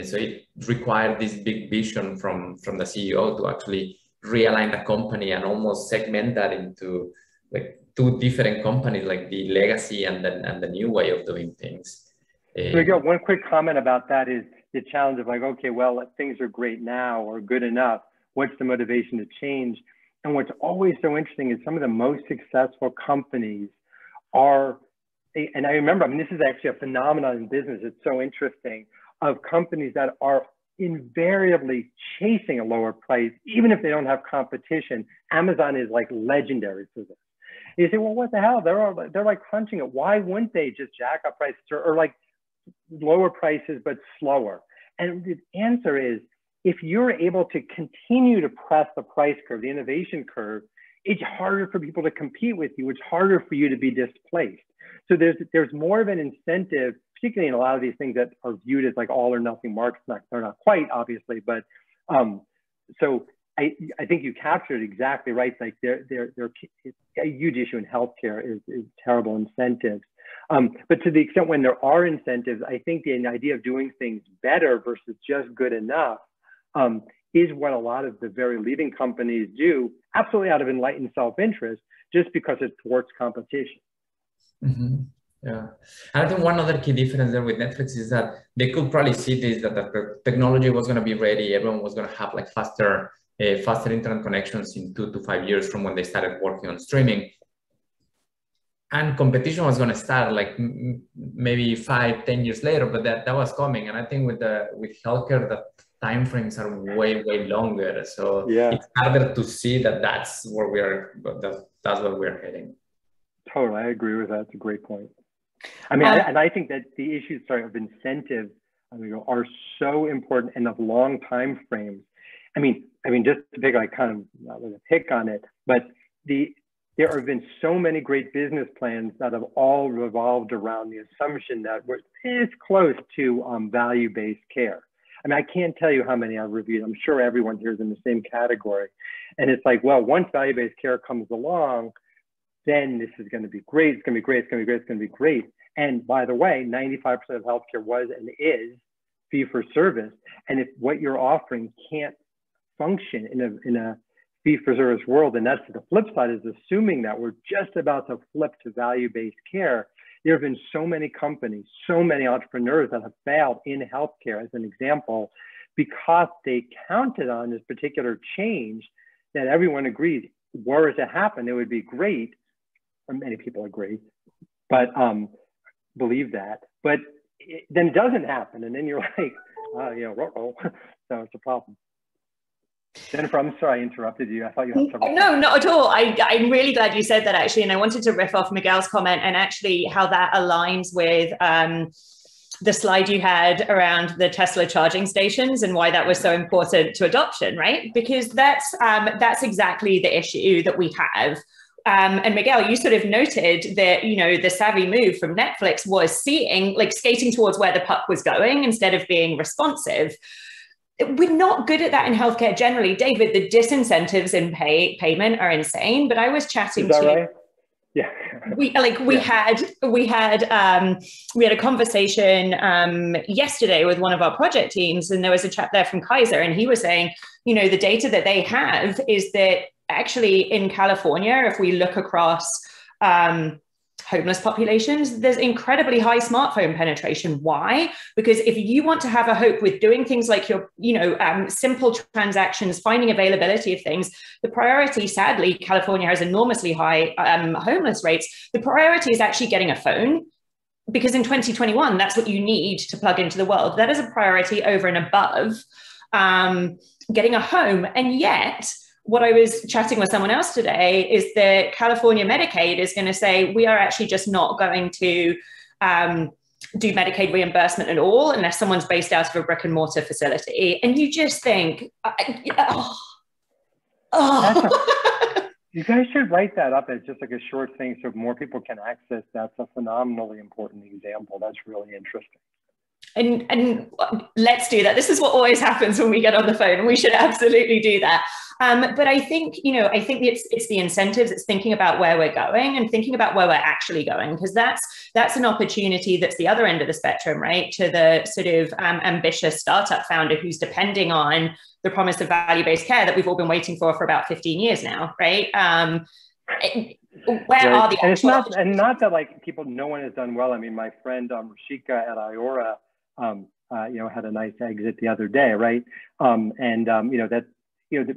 so it required this big vision from the CEO to actually realign the company and almost segment that into two different companies, like the legacy and the new way of doing things. So one quick comment about that is the challenge of okay, well, things are great now or good enough. What's the motivation to change? And what's always so interesting is some of the most successful companies are, and I remember, this is actually a phenomenon in business. It's so interesting, of companies that are invariably chasing a lower price, even if they don't have competition. Amazon is like legendary for this. You say, well, what the hell? They're like crunching it. Why wouldn't they just jack up prices or like lower prices but slower? And the answer is, if you're able to continue to press the price curve, the innovation curve, it's harder for people to compete with you. It's harder for you to be displaced. So there's more of an incentive, particularly in a lot of these things that are viewed as like all or nothing markets. They're not quite, obviously, but so I think you captured it exactly right. Like they're a huge issue in healthcare is terrible incentives. But to the extent when there are incentives, I think the idea of doing things better versus just good enough is what a lot of the very leading companies do, absolutely out of enlightened self-interest, just because it thwarts competition. Mm-hmm. Yeah, and I think one other key difference there with Netflix is that they could probably see this, that the technology was going to be ready, everyone was going to have like faster internet connections in 2 to 5 years from when they started working on streaming. And competition was going to start like maybe 5-10 years later, but that was coming. And I think with healthcare, the timeframes are way longer. So yeah, it's harder to see that that's where that's where we're heading. Totally, I agree with that. It's a great point. I mean, and I think that the issues of incentives are so important and of long time frames. I mean, just to pick, like, kind of not really a pick on it, but there have been so many great business plans that have all revolved around the assumption that we're this close to value-based care. I mean, I can't tell you how many I've reviewed. I'm sure everyone here is in the same category. And it's like, well, once value-based care comes along, then this is going to be great. It's going to be great. It's going to be great. It's going to be great. And by the way, 95% of healthcare was and is fee for service. And if what you're offering can't function in a fee for service world, and that's the flip side, is assuming that we're just about to flip to value-based care. There have been so many companies, so many entrepreneurs that have failed in healthcare, as an example, because they counted on this particular change that everyone agrees, were it to happen, it would be great. Or many people agree, but believe that. But then it doesn't happen, and then you're like, so it's a problem. Jennifer, I'm sorry I interrupted you. I thought you had something. No, not at all. I'm really glad you said that, actually. And I wanted to riff off Miguel's comment and actually how that aligns with the slide you had around the Tesla charging stations and why that was so important to adoption, right? Because that's exactly the issue that we have. And Miguel, you sort of noted that, the savvy move from Netflix was skating towards where the puck was going instead of being responsive. We're not good at that in healthcare generally. David, the disincentives in payment are insane, but I was chatting to... Right? Yeah. We had a conversation yesterday with one of our project teams, and there was a chap there from Kaiser, and he was saying, the data that they have is that actually in California, if we look across homeless populations, there's incredibly high smartphone penetration. Why? Because if you want to have a hope with doing things like your, simple transactions, finding availability of things, the priority, sadly, California has enormously high homeless rates. The priority is actually getting a phone, because in 2021, that's what you need to plug into the world. That is a priority over and above getting a home. And yet, what I was chatting with someone else today is that California Medicaid is going to say, we are actually just not going to do Medicaid reimbursement at all unless someone's based out of a brick and mortar facility. And you just think, you guys should write that up as just like a short thing so more people can access. That's a phenomenally important example. That's really interesting. And let's do that. This is what always happens when we get on the phone. We should absolutely do that. But I think, it's the incentives. It's thinking about where we're going and thinking about where we're actually going, because that's an opportunity that's the other end of the spectrum, right? To the sort of ambitious startup founder who's depending on the promise of value-based care that we've all been waiting for about 15 years now, right? Where are the and not that like no one has done well. I mean, my friend Rashika at Iora, had a nice exit the other day, right? That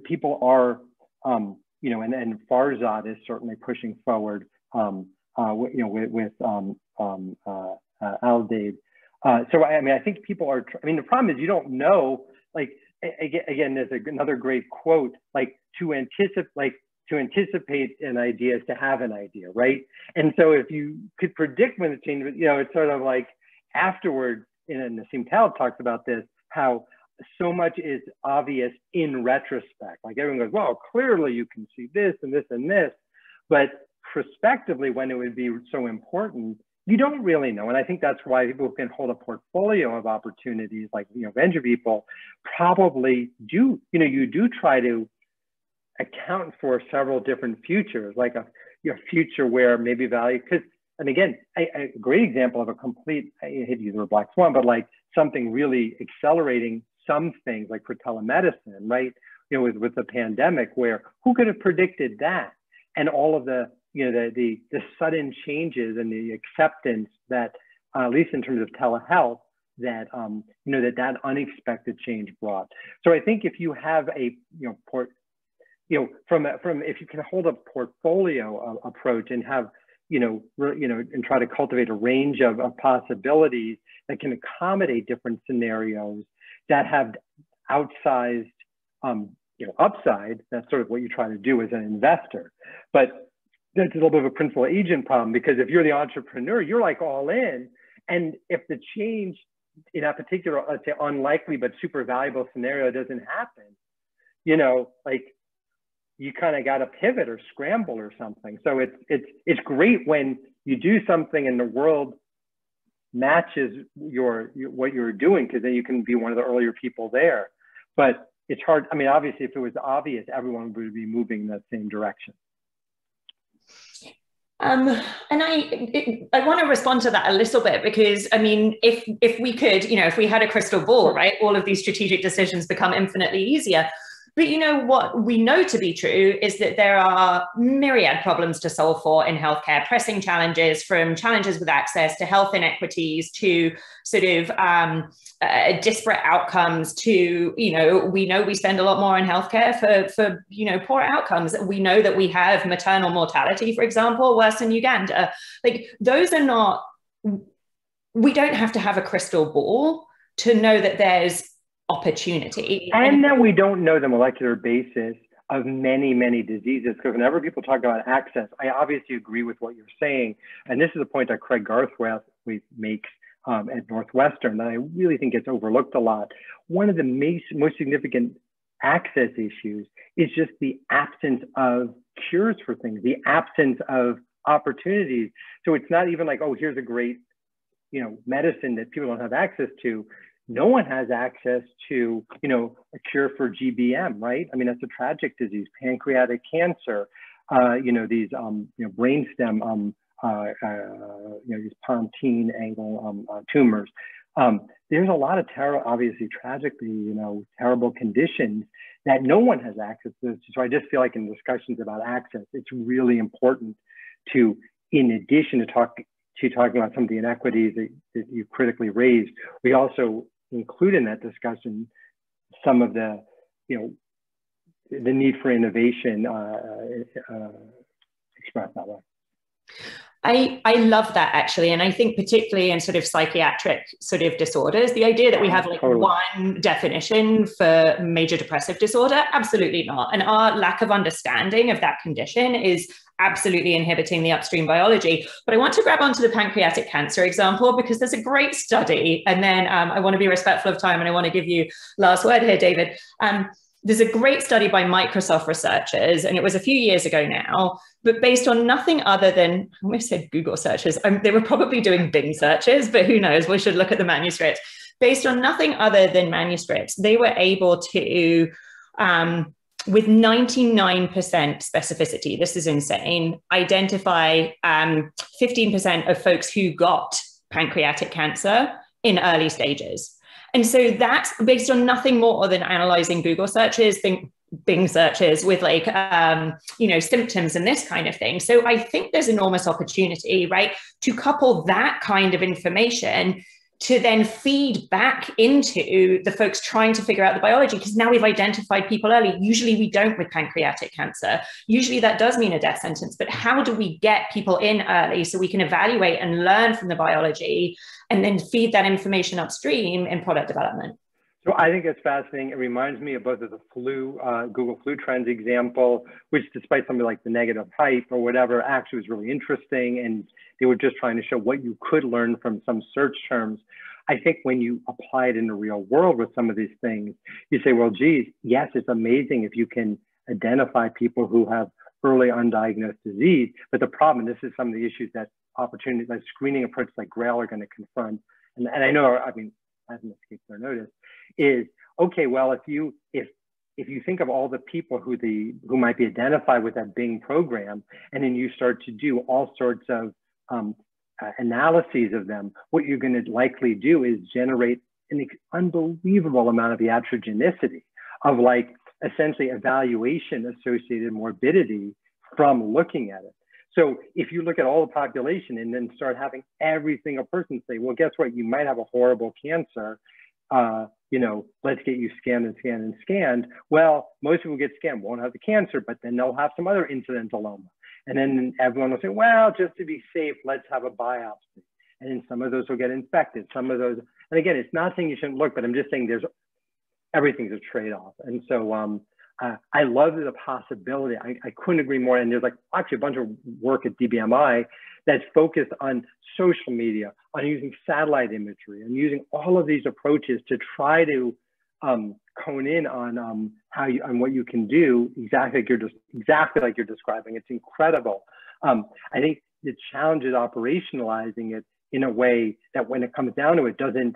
people are, and Farzad is certainly pushing forward, with Al-Dade. So, I think people are, the problem is you don't know like, again, there's another great quote, like to anticipate an idea is to have an idea, right? And so if you could predict when the change, you know, it's sort of like afterward, and Nassim Taleb talks about this, how so much is obvious in retrospect. Like everyone goes, well, clearly you can see this and this and this, but prospectively, when it would be so important, you don't really know. And I think that's why people who can hold a portfolio of opportunities, like, you know, venture people probably do, you know, you do try to account for several different futures, like a future where maybe value, because, and again, a great example of a complete, I hate to use the word black swan, but like something really accelerating some things, like for telemedicine, right? You know, with the pandemic, where who could have predicted that? And all of the, you know, the sudden changes and the acceptance that, at least in terms of telehealth, that, you know, that unexpected change brought. So I think if you have a, you know, from if you can hold a portfolio approach and have, and try to cultivate a range of possibilities that can accommodate different scenarios that have outsized, upside. That's sort of what you try to do as an investor. But that's a little bit of a principal agent problem, because if you're the entrepreneur, you're like all in. And if the change in that particular, let's say, unlikely but super valuable scenario doesn't happen, you know, like, you kind of got to pivot or scramble or something. So it's great when you do something and the world matches what you're doing, because then you can be one of the earlier people there. But it's hard. I mean, obviously, if it was obvious, everyone would be moving in that same direction. And I want to respond to that a little bit, because I mean, if we could, you know, if we had a crystal ball, right, all of these strategic decisions become infinitely easier. But you know what we know to be true is that there are myriad problems to solve for in healthcare, pressing challenges, from challenges with access to health inequities to sort of disparate outcomes to, you know, we spend a lot more on healthcare for you know, poor outcomes. We know that we have maternal mortality, for example, worse than Uganda. Like, those are not, we don't have to have a crystal ball to know that there's opportunity. And that we don't know the molecular basis of many, many diseases. Because whenever people talk about access, I obviously agree with what you're saying. And this is a point that Craig Garthwaite makes at Northwestern that I really think gets overlooked a lot. One of the most significant access issues is just the absence of cures for things, the absence of opportunities. So it's not even like, oh, here's a great, you know, medicine that people don't have access to. No one has access to, you know, a cure for GBM, right? I mean, that's a tragic disease, pancreatic cancer, you know, these, you know, brainstem, you know, these pontine angle tumors. There's a lot of obviously tragically, you know, terrible conditions that no one has access to. So I just feel like in discussions about access, it's really important to, in addition to talking about some of the inequities that you critically raised, we also include in that discussion some of the, you know, the need for innovation expressed that way. I love that, actually. And I think particularly in sort of psychiatric sort of disorders, the idea that we have like one definition for major depressive disorder, absolutely not. And our lack of understanding of that condition is absolutely inhibiting the upstream biology. But I want to grab onto the pancreatic cancer example, because there's a great study. And then I want to be respectful of time, and I want to give you last word here, David. There's a great study by Microsoft researchers, and it was a few years ago now, but based on nothing other than, I almost said Google searches. They were probably doing Bing searches, but who knows? We should look at the manuscripts. Based on nothing other than manuscripts, they were able to, with 99% specificity, this is insane, identify 15% of folks who got pancreatic cancer in early stages. And so that's based on nothing more than analyzing Google searches, Bing searches with like, you know, symptoms and this kind of thing. So I think there's enormous opportunity, right, to couple that kind of information to then feed back into the folks trying to figure out the biology, because now we've identified people early. Usually we don't with pancreatic cancer. Usually that does mean a death sentence, but how do we get people in early so we can evaluate and learn from the biology and then feed that information upstream in product development? So I think it's fascinating. It reminds me of both of the flu, Google Flu Trends example, which despite something like the negative hype or whatever, actually was really interesting. And they were just trying to show what you could learn from some search terms. I think when you apply it in the real world with some of these things, you say, well, geez, yes, it's amazing if you can identify people who have early undiagnosed disease. But the problem, this is some of the issues that opportunities like screening approaches like GRAIL are going to confront. And I know, I mean, I haven't escaped their notice, is, okay, well, if you think of all the people who might be identified with that Bing program, and then you start to do all sorts of analyses of them, what you're going to likely do is generate an unbelievable amount of iatrogenicity of like essentially evaluation associated morbidity from looking at it. So if you look at all the population and then start having every single person say, well, guess what? You might have a horrible cancer. You know, let's get you scanned and scanned and scanned. Well, most people get scanned won't have the cancer, but then they'll have some other incidentaloma. And then everyone will say, well, just to be safe, let's have a biopsy. And then some of those will get infected. Some of those, and again, it's not saying you shouldn't look, but I'm just saying everything's a trade-off. And so I love the possibility. I couldn't agree more. And there's like actually a bunch of work at DBMI that's focused on social media, on using satellite imagery, and using all of these approaches to try to hone in on on what you can do exactly like you're describing. It's incredible. I think the challenge is operationalizing it in a way that when it comes down to it, doesn't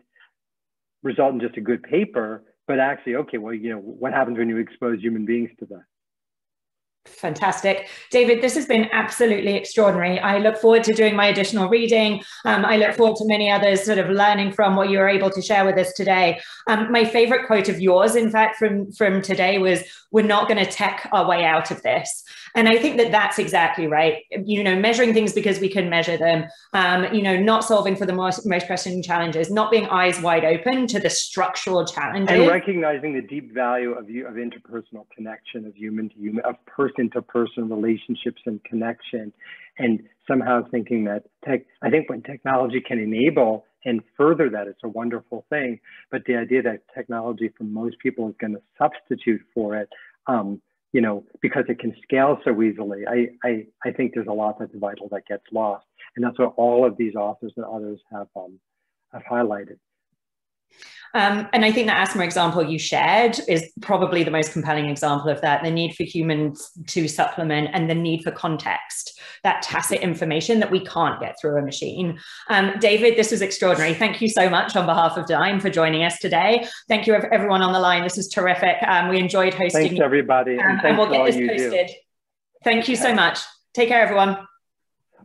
result in just a good paper, but actually, okay, well, you know, what happens when you expose human beings to that? Fantastic. David, this has been absolutely extraordinary. I look forward to doing my additional reading. I look forward to many others sort of learning from what you were able to share with us today. My favorite quote of yours, in fact, from today was, we're not going to tech our way out of this. And I think that that's exactly right. You know, measuring things because we can measure them, you know, not solving for the most pressing challenges, not being eyes wide open to the structural challenges. And recognizing the deep value of interpersonal connection, of human to human, of person to person relationships and connection, and somehow thinking that I think when technology can enable and further that, it's a wonderful thing. But the idea that technology for most people is going to substitute for it, you know, because it can scale so easily, I think there's a lot that's vital that gets lost. And that's what all of these authors and others have highlighted. And I think the asthma example you shared is probably the most compelling example of that, the need for humans to supplement and the need for context, that tacit information that we can't get through a machine. David, this was extraordinary. Thank you so much on behalf of Dime for joining us today. Thank you everyone on the line. This was terrific. We enjoyed hosting. Thanks everybody. And thanks we'll for get all this you posted. do. Thank you so much. Take care, everyone.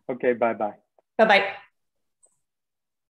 Okay, bye-bye. Bye-bye.